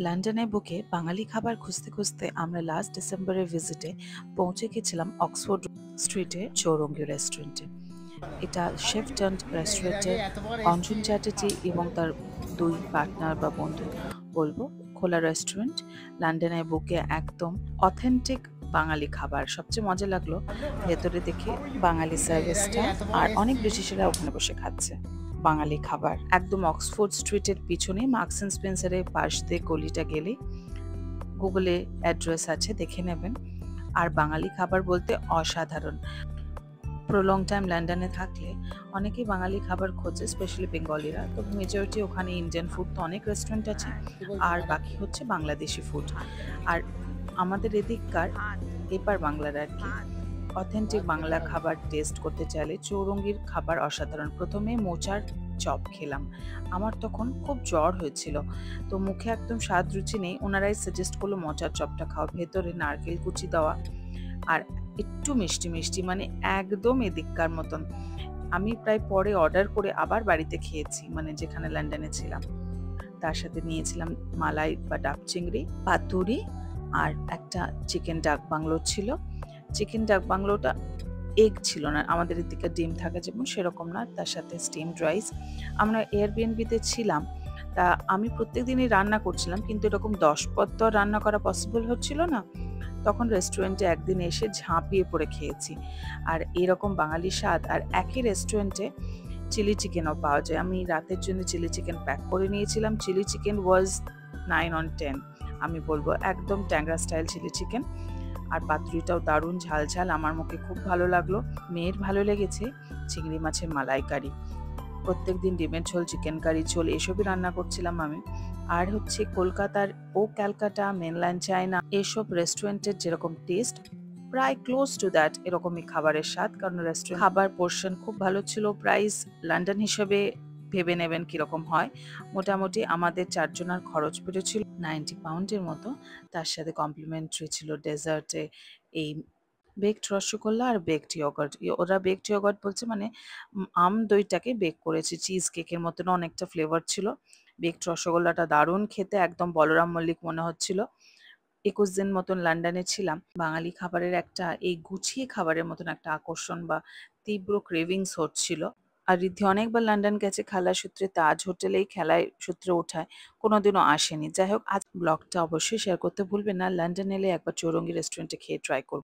লন্ডনে বুকে বাঙালি খাবার খুঁজতে খুঁজতে আমরা লাস্ট ডিসেম্বরের ভিজিটে পৌঁছে গেছিলাম অক্সফোর্ড স্ট্রিটে চৌরঙ্গী রেস্টুরেন্টে। এটা শেফ টার্নড রেস্টুরেন্টের অঞ্জন চ্যাটার্জি এবং তার দুই পার্টনার বা বন্ধু বলবো খোলা রেস্টুরেন্ট। লন্ডনের বুকে একদম অথেন্টিক বাঙালি খাবার। সবচেয়ে মজা লাগলো ভেতরে দেখে বাঙালি সার্ভিসটা, আর অনেক ব্রিটিশেরা ওখানে বসে খাচ্ছে বাঙালি খাবার। একদম অক্সফোর্ড স্ট্রিটের পিছনে মার্কস অ্যান্ড স্পেন্সারের পাশ দিয়ে গলিটা গেলে গুগলে অ্যাড্রেস আছে, দেখে নেবেন। আর বাঙালি খাবার বলতে অসাধারণ। প্রলং টাইম লন্ডনে থাকলে অনেকেই বাঙালি খাবার খোঁজে, স্পেশালি বেঙ্গলিরা। তো মেজরিটি ওখানে ইন্ডিয়ান ফুড তো অনেক রেস্টুরেন্ট আছে, আর বাকি হচ্ছে বাংলাদেশি ফুড। আর আমাদের এদিককার এপার বাংলার আর কি অথেন্টিক বাংলা খাবার টেস্ট করতে চাইলে চৌরঙ্গীর খাবার অসাধারণ। প্রথমে মোচার চপ খেলাম, আমার তখন খুব জ্বর হয়েছিল, তো মুখে একদম স্বাদ রুচি নেই। ওনারাই সাজেস্ট করলো মোচার চপটা খাও, ভেতরে নারকেল কুচি দেওয়া আর একটু মিষ্টি মিষ্টি, মানে একদম এদিককার মতন। আমি প্রায় পরে অর্ডার করে আবার বাড়িতে খেয়েছি, মানে যেখানে লন্ডনে ছিলাম। তার সাথে নিয়েছিলাম মালাই বা ডাব চিংড়ি, পাতুরি, আর একটা চিকেন ডাক বাংলো ছিল। চিকেন ডাক বাংলোটা এগ ছিল না, আমাদের এদিকে ডিম থাকে যেমন সেরকম না, তার সাথে স্টিমড রাইস। আমরা এয়ারবিএনবিতে ছিলাম, তা আমি প্রত্যেকদিনই রান্না করছিলাম, কিন্তু এরকম 10 পদ তো রান্না করা পসিবল হচ্ছিল না। তখন রেস্টুরেন্টে একদিন এসে ঝাঁপিয়ে পড়ে খেয়েছি। আর এরকম বাঙালি স্বাদ। আর একই রেস্টুরেন্টে চিলি চিকেনও পাওয়া যায়। আমি রাতের জন্য চিলি চিকেন প্যাক করে নিয়েছিলাম। চিলি চিকেন ওয়াজ 9 on 10, আমি বলবো একদম ট্যাংরা স্টাইল চিলি চিকেন। আর পাতুরিটাও দারুণ ঝাল ঝাল, আমার মুখে খুব ভালো লাগলো। মেয়ের ভালো লেগেছে চিংড়ি মাছের মালাইকারি। প্রত্যেকদিন ডিমের ঝোল, চিকেন কারি ঝোল এসবই রান্না করছিলাম আমি। আর হচ্ছে কলকাতার ও ক্যালকাটা, মেনল্যান্ড চায়না এসব রেস্টুরেন্টের যেরকম টেস্ট, প্রায় ক্লোজ টু দ্যাট এরকমই খাবারের স্বাদ। কারণ রেস্টুরেন্ট খাবার পোর্শন খুব ভালো ছিল। প্রাইস লন্ডন হিসেবে ভেবে নেবেন কিরকম হয়। মোটামুটি আমাদের 4 জনের খরচ পড়েছিল 90 পাউন্ডের মতো। তার সাথে কমপ্লিমেন্টারি ছিল ডেজার্টে এই বেকড রসগোল্লা আর বেকড ইয়গার্ট। ওরা বেকড ইয়গার্ট বলছে মানে আম দইটাকে বেক করেছে, চিজ কেকের মতন অনেকটা ফ্লেভার ছিল। বেকড রসগোল্লাটা দারুণ খেতে, একদম বলরাম মল্লিক মনে হচ্ছিল। 21 দিন মতন লন্ডনে ছিলাম। বাঙালি খাবারের একটা এই গুছিয়ে খাবারের মতন একটা আকর্ষণ বা তীব্র ক্রেভিংস হচ্ছিল। আর রিদ্ধি অনেকবার লন্ডন গেছে খেলার সূত্রে, তাজ হোটেলেই খেলায় সূত্রে ওঠায়, কোনোদিনও আসেনি। যাই হোক, আজ ব্লগটা অবশ্যই শেয়ার করতে ভুলবেন না। লন্ডন এলে একবার চৌরঙ্গী রেস্টুরেন্টে খেয়ে ট্রাই করবেন।